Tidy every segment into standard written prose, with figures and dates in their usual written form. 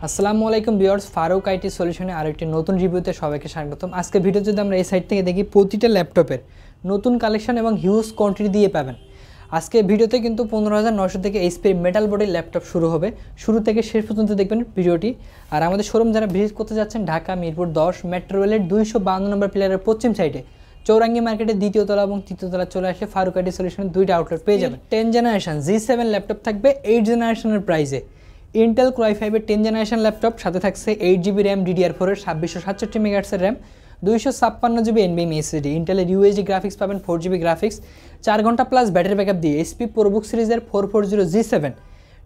আসসালামু আলাইকুম viewers, Faruk IT সলিউশনে আরেকটি নতুন রিভিউতে সবাইকে স্বাগতম। আজকে ভিডিও যদি আমরা এই সাইট থেকে দেখি, প্রতিটা ল্যাপটপের নতুন কালেকশন এবং হিউজ কোয়ান্টিটি দিয়ে পাবেন। আজকে ভিডিওতে কিন্তু 15,900 থেকে এইচপির মেটাল বডির ল্যাপটপ শুরু হবে। শুরু থেকে শেষ পর্যন্ত দেখবেন ভিডিওটি। আর আমাদের শোরুম যারা ভিজিট করতে যাচ্ছেন, ঢাকা মিরপুর 10 মেট্রো রেলের 252 নম্বর পিলারের পশ্চিম সাইডে চৌরাঙ্গি মার্কেটের দ্বিতীয় তলা এবং তৃতীয় তলা চলে আসলে ফারুক আইটি সলিউশনের দুইটা আউটলেট পেয়ে যাবেন। 10 জেনারেশন G7 ল্যাপটপ থাকবে 8 জেনারেশনের প্রাইসে। ইন্টেল Core i5 এর 10 জেনারেশন ল্যাপটপ, সাথে থাকছে 8GB র্যাম, DDR4 এর 2667 MHz RAM, 256GB NVMe SSD, ইন্টেলের UHD গ্রাফিক্স পাবেন, 4GB গ্রাফিক্স, 4 ঘন্টা প্লাস ব্যাটারি ব্যাকআপ দিয়ে HP ProBook সিরিজের 440 G7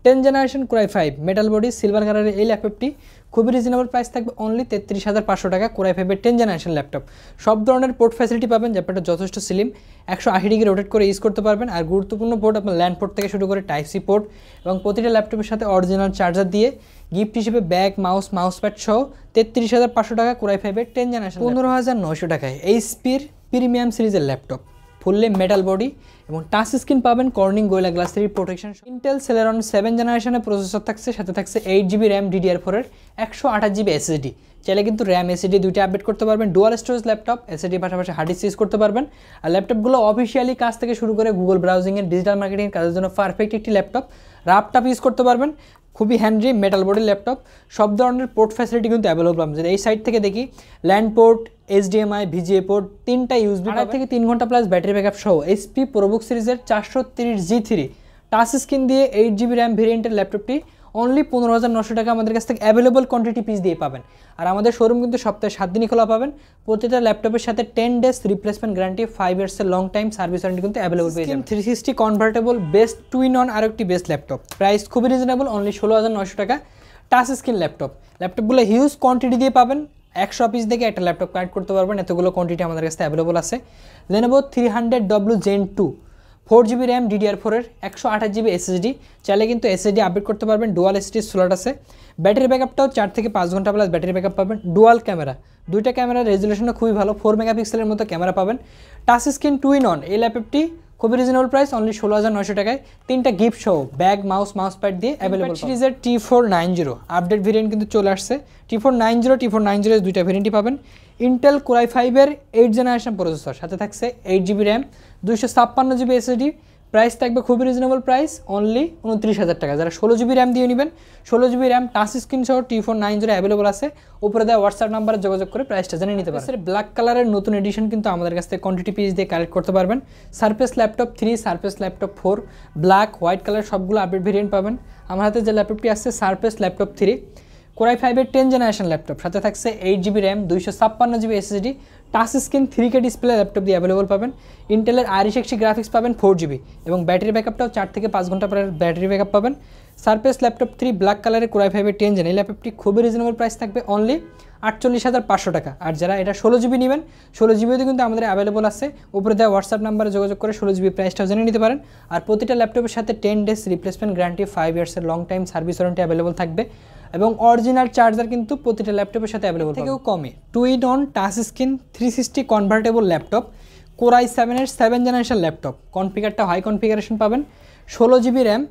10 generation Core i5 metal body silver কালারের এই ল্যাপটপটি খুবই রিজনেবল প্রাইস থাকবে অনলি 33,500 টাকা। Core i5 এর 10 জেনারেশন ল্যাপটপ, সব ধরনের পোর্ট ফ্যাসিলিটি পাবেন, ল্যাপটপটা যথেষ্ট স্লিম, 180 ডিগ্রি রোটেট করে ইউজ করতে পারবেন। আর গুরুত্বপূর্ণ পোর্ট আপনার ল্যান্ড পোর্ট থেকে শুরু করে টাইপ সি পোর্ট, এবং প্রতিটা ল্যাপটপের সাথে অরিজিনাল চার্জার দিয়ে গিফট হিসেবে ব্যাগ, মাউস প্যাড সহ 33,500 টাকা Core i5 এর 10 জেনারেশন। 15,900 টাকায় এইচপির প্রিমিয়াম সিরিজের ল্যাপটপ, ফুললি মেটাল বডি এবং টাচ স্ক্রিন পাবেন, Corning gorilla glass 3 protection, Intel Celeron 7 জেনারেশনের প্রসেসর থাকছে, সাথে থাকছে 8GB র্যাম, DDR4 এর 128GB SSD। চাইলে কিন্তু র্যাম SSD দুইটা আপডেট করতে পারবেন। ডুয়াল স্টোরেজ ল্যাপটপ, SSD পাশাপাশি হার্ড ডিস্ক ইউজ করতে পারবেন। আর ল্যাপটপগুলো অফিসিয়ালি কাজ থেকে শুরু করে গুগল ব্রাউজিংয়ের, ডিজিটাল মার্কেটিংয়ের কাজের জন্য পারফেক্ট একটি ল্যাপটপ। ল্যাপটপ ইউজ করতে পারবেন, খুবই হ্যান্ডি মেটাল বডির ল্যাপটপ, সব ধরনের পোর্ট ফ্যাসিলিটি কিন্তু অ্যাভেলেবল পাবেন। যদি এই সাইড থেকে দেখি, land port, HDMI, VGA port, 3টা USB, 8 থেকে 3 ঘন্টা প্লাস ব্যাটারি ব্যাকআপ সহ HP ProBook সিরিজের 430 G3 টাচ স্ক্রিন দিয়ে 8GB র্যাম ভেরিয়েন্টের ল্যাপটপটি অনলি 15,900 টাকা আমাদের কাছ থেকে অ্যাভেলেবল কোয়ান্টিটি পিস দিয়ে পাবেন। আর আমাদের শোরুম কিন্তু সপ্তাহে 7 দিনই খোলা পাবেন। প্রতিটা ল্যাপটপের সাথে 10 ডেজ রিপ্লেসমেন্ট গ্যারান্টি, 5 ইয়ার্সের লং টাইম সার্ভিস ওয়ারেন্টি কিন্তু অ্যাভেলেবল পেয়ে যাবেন। 360 কনভার্টেবল বেস্ট টুইন অন আর একটি বেস্ট ল্যাপটপ, প্রাইস খুবই রিজনেবল, অনলি 16,900 টাকা। টাচ স্ক্রিন ল্যাপটপগুলো হিউজ কোয়ান্টিটি দিয়ে পাবেন, 100 পিস থেকে একটা ল্যাপটপ কানেক্ট করতে পারবেন, এতগুলো কোয়ান্টিটি আমাদের কাছে অ্যাভেলেবল আছে। Lenovo 300W Gen 2 4GB RAM, DDR4 এর 128GB SSD, চাইলে কিন্তু SSD আপডেট করতে পারবেন, ডুয়াল SSD স্লট আছে। ব্যাটারি ব্যাকআপটাও 4 থেকে 5 ঘন্টা প্লাস ব্যাটারি ব্যাকআপ পাবেন। ডুয়াল ক্যামেরা, দুইটা ক্যামেরার রেজুলেশনটা খুবই ভালো, 4 মেগাপিক্সেলের মতো ক্যামেরা পাবেন। টাচ স্ক্রিন টুইন অন এই ল্যাপটপটি খুবই রিজনেবল প্রাইস, অনলি 16,900 টাকায়। 3টা গিফট সহ ব্যাগ, মাউস প্যাড দিয়ে অ্যাভেলেবল। সিরিজের T490 আপডেট ভেরিয়েন্ট কিন্তু চলে আসছে। T490 এর দুইটা ভেরিয়েন্টই পাবেন। ইন্টেল Core i5 এর 8 জেনারেশন প্রসেসর, সাথে থাকছে 8GB RAM, 256GB SSD, price থাকবে খুবই রিজনেবল প্রাইস, অনলি 29,000 টাকা। যারা 16GB র্যাম দিয়ে নেবেন, 16GB র্যাম টাচ স্ক্রিন সহ T490 অ্যাভেলেবল আছে। উপরে দেওয়া হোয়াটসঅ্যাপ নাম্বারে যোগাযোগ করে প্রাইসটা জেনে নিতে পারেন। ব্ল্যাক কালারের নতুন এডিশন কিন্তু আমাদের কাছ থেকে কোয়ান্টিটি পিস দিয়ে কালেক্ট করতে পারবেন। Surface laptop 3, surface laptop 4, black, white colour সবগুলো আপডেট ভেরিয়েন্ট পাবেন। আমার হাতে যে ল্যাপটপটি আসছে সারফেস ল্যাপটপ 3 Core i5 এর 10 জেনারেশন ল্যাপটপ, সাথে থাকছে 8GB RAM, 256GB SSD, touch screen 3K display laptop দিয়ে অ্যাভেলেবল পাবেন। ইন্টেলের RX গ্রাফিক্স পাবেন 4GB, এবং ব্যাটারি ব্যাকআপটাও 4 থেকে 5 ঘন্টা পরে ব্যাটারি ব্যাকআপ পাবেন। সারফেস ল্যাপটপ 3 ব্ল্যাক কালারের Core i5 এর 10 জেন, এই ল্যাপটপটি খুবই রিজনেবল প্রাইস থাকবে অনলি 48,500 টাকা। আর যারা এটা 16GB নেবেন, 16GBতে কিন্তু আমাদের অ্যাভেলেবল আছে। উপরে দেওয়া হোয়াটসঅ্যাপ নাম্বারে যোগাযোগ করে 16GB প্রাইসটাও জেনে নিতে পারেন। আর প্রতিটা ল্যাপটপের সাথে 10 ডেজ রিপ্লেসমেন্ট গ্যারান্টি, 5 ইয়ার্সের long time service warranty available থাকবে, এবং অরিজিনাল চার্জার কিন্তু প্রতিটা ল্যাপটপের সাথে অ্যাভেলেবল থেকেও কমে। Twin on touch screen 360 convertible laptop, Core i7 এর 7 জেনারেশন ল্যাপটপ, কনফিগারটা হাই কনফিগারেশন পাবেন, 16GB RAM,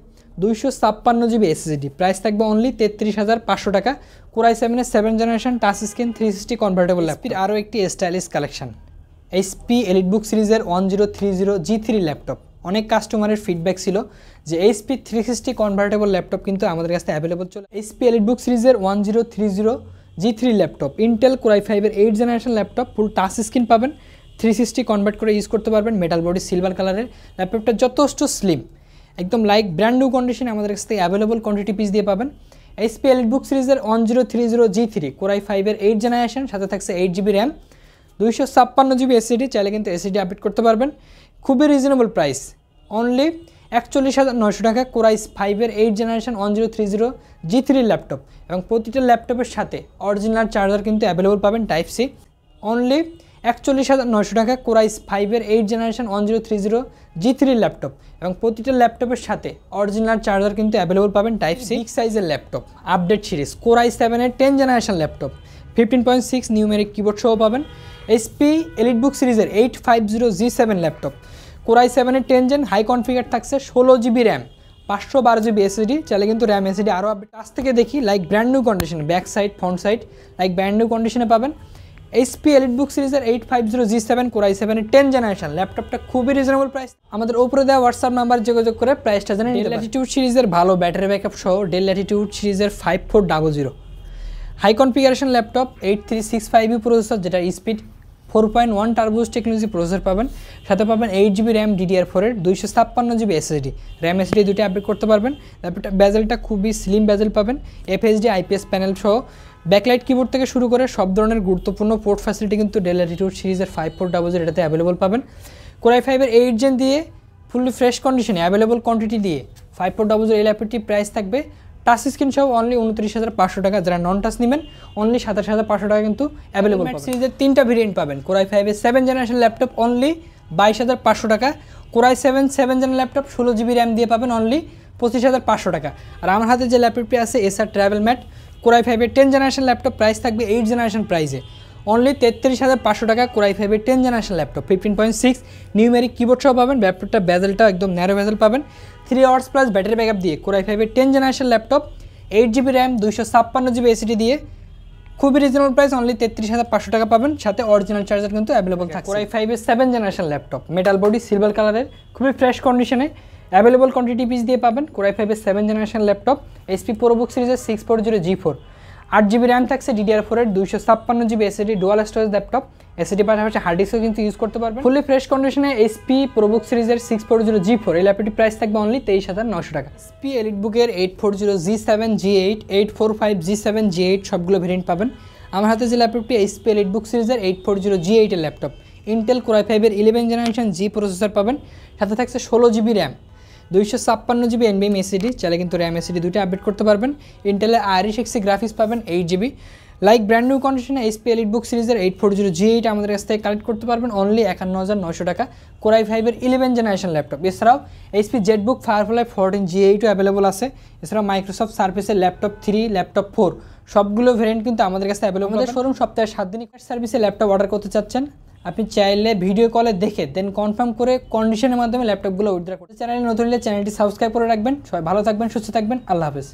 256GB SSD, price থাকবে অনলি 33,500 টাকা। Core i7 এর 7 generation touch screen 360 convertible laptop. আরও একটি স্টাইলিশ কালেকশন, HP EliteBook সিরিজের 1030 G3 ল্যাপটপ। অনেক কাস্টমারের ফিডব্যাক ছিল যে HP 360 কনভার্টেবল ল্যাপটপ কিন্তু আমাদের কাছে অ্যাভেলেবল চলে। HP EliteBook সিরিজের 1030 G3 laptop, Intel Core i5 এর 8 জেনারেশন ল্যাপটপ, ফুল টাচ স্ক্রিন পাবেন, 360 কনভার্ট করে ইউজ করতে পারবেন। মেটাল বডি সিলভার কালারের ল্যাপটপটা যথেষ্ট স্লিম, একদম লাইক ব্র্যান্ড নিউ কন্ডিশনে আমাদের কাছ থেকে অ্যাভেলেবল কোয়ান্টিটি পিস দিয়ে পাবেন। HP EliteBook সিরিজের 1030 G3 Core i5 এর 8 জেনারেশন, সাথে থাকছে 8GB র্যাম, 256GB SSD, চাইলে কিন্তু SSD আপডেট করতে পারবেন। খুবই রিজনেবল প্রাইস, অনলি 41,900 টাকা। Core i5 এর 8 জেনারেশন 1030 G3 ল্যাপটপ, এবং প্রতিটা ল্যাপটপের সাথে অরিজিনাল চার্জার কিন্তু অ্যাভেলেবল পাবেন টাইপ সি, অনলি 41,900 টাকা। Core i5 এর 8 জেনারেশন 1030 G3 ল্যাপটপ, এবং প্রতিটা ল্যাপটপের সাথে অরিজিনাল চার্জার কিন্তু অ্যাভেলেবল পাবেন টাইপ সি। বিগ সাইজের laptop update series Core i7 এর 10 জেনারেশন ল্যাপটপ, 15.6 নিউমেরিক কিবোর্ড সহ পাবেন। HP EliteBook সিরিজের 850 G7 ল্যাপটপ, Core i7 এর 10 জেন, হাই কনফিগার থাকছে, 16GB র্যাম, 512 GB SSD, চাইলে কিন্তু র্যাম SSD আরও আপডেট। কাছ থেকে দেখি লাইক ব্র্যান্ড নিউ কন্ডিশনে, back side front side like brand new কন্ডিশনে পাবেন। HP EliteBook সিরিজের 850G7 Core i7 এর 10th জেনারেশন ল্যাপটপটা খুবই রিজনেবল প্রাইস। আমাদের উপরে দেওয়া হোয়াটসঅ্যাপ নাম্বার যোগাযোগ করে প্রাইসটা জেনে নিতে পারেন। ল্যাটিটিউড সিরিজের ভালো ব্যাটারি ব্যাকআপ সহ ডেল ল্যাটিটিউড সিরিজের 5400 high configuration laptop 8365U processor, যেটা স্পিড 4.1 টার্বোস টেকনোলজি প্রসেসর পাবেন। সাথে পাবেন 8GB র্যাম DDR4 এর 256GB SSD, র্যাম SSD দুটো আপডেট করতে পারবেন। ল্যাপটপটা বেজেলটা খুবই স্লিম বেজেল পাবেন। FHD IPS প্যানেল সহ ব্যাকলাইট কিবোর্ড থেকে শুরু করে সব ধরনের গুরুত্বপূর্ণ পোর্ট ফ্যাসিলিটি কিন্তু ডেল ল্যাটিটিউড সিরিজের 5400 এটাতে অ্যাভেলেবল পাবেন। Core i5 এর 8 Gen দিয়ে ফুললি ফ্রেশ কন্ডিশনে অ্যাভেলেবল কোয়ান্টিটি দিয়ে 5400 এই ল্যাপটপটি প্রাইস থাকবে টাচ স্ক্রিন সহ অনলি 29,500 টাকা। যারা নন টাচ নেবেন অনলি 27,500 টাকা কিন্তু অ্যাভেলেবল পাবেন। সিরিজের 3টা ভেরিয়েন্ট পাবেন। Core i5 এর 7th জেনারেশন ল্যাপটপ অনলি 22,500 টাকা। Core i7 7th gen laptop 16GB RAM দিয়ে পাবেন অনলি 25,500 টাকা। আর আমার হাতে যে ল্যাপটপটি আছে Acer Travel Matte Core i5 এর 10th জেনারেশন ল্যাপটপ প্রাইস থাকবে 8th জেনারেশন প্রাইসে অনলি 33,500 টাকা। Core i5 এর 10th generation laptop 15.6 numeric keyboard সহ পাবেন। ল্যাপটপটা বেজেলটা একদম ন্যারো বেজেল পাবেন। 3 আওয়ার্স প্লাস ব্যাটারি ব্যাকআপ দিয়ে Core i5 এর 10th generation laptop 8GB RAM 256GB SSD দিয়ে খুবই রিজনেবল প্রাইস অনলি 33,500 টাকা পাবেন। সাথে অরিজিনাল চার্জার কিন্তু অ্যাভেলেবল থাকে। Core i5 এর 7th generation laptop metal body silver কালারের খুবই ফ্রেশ কন্ডিশনে অ্যাভেলেবল কোয়ান্টিটি পিস দিয়ে পাবেন। Core i5 এর 7th generation laptop HP ProBook সিরিজের 640G4 8GB র্যাম থাকছে DDR4 এর 256GB SSD dual storage laptop. SSD পাশাপাশি হার্ড ডিস্কও কিন্তু ইউজ করতে পারবেন। ফুলি ফ্রেশ কন্ডিশনে HP ProBook সিরিজের 640G4 এই ল্যাপটপটির প্রাইস থাকবে অনলি 23,900 টাকা। HP EliteBook এর 840G7 G8 845G7 G8 সবগুলো ভেরিয়েন্ট পাবেন। আমার হাতে যে ল্যাপটপটি HP EliteBook সিরিজের 840G8 এর ল্যাপটপ Intel Core i5 এর 11th জেনারেশন G প্রসেসর পাবেন। সাথে থাকছে 16GB RAM 256GB NVMe SSD, চাইলে কিন্তু র্যাম SSD দুটো আপডেট করতে পারবেন। ইন্টেলের Iris Xe গ্রাফিক্স পাবেন 8GB। লাইক ব্র্যান্ড নিউ কন্ডিশনে HP EliteBook সিরিজের 840G8 আমাদের কাছ থেকে কালেক্ট করতে পারবেন অনলি 51,900 টাকা। Core i5 এর 11th জেনারেশন ল্যাপটপ। এছাড়াও HP ZBook Firefly 14G8ও অ্যাভেলেবল আছে। এছাড়াও মাইক্রোসফট সার্ফেসের ল্যাপটপ 3 ল্যাপটপ 4 সবগুলো ভেরিয়েন্ট কিন্তু আমাদের কাছে অ্যাভেলেবল। আমাদের শোরুম সপ্তাহে 7 দিনই সার্ভিসে ল্যাপটপ অর্ডার করতে চাচ্ছেন, আপনি চাইলে ভিডিও কলে দেখে দেন কনফার্ম করে কন্ডিশনের মাধ্যমে ল্যাপটপগুলো উইথড্র করতে। চ্যানেলে নতুন হলে চ্যানেলটি সাবস্ক্রাইব করে রাখবেন। সবাই ভালো থাকবেন, সুস্থ থাকবেন, আল্লাহ হাফেজ।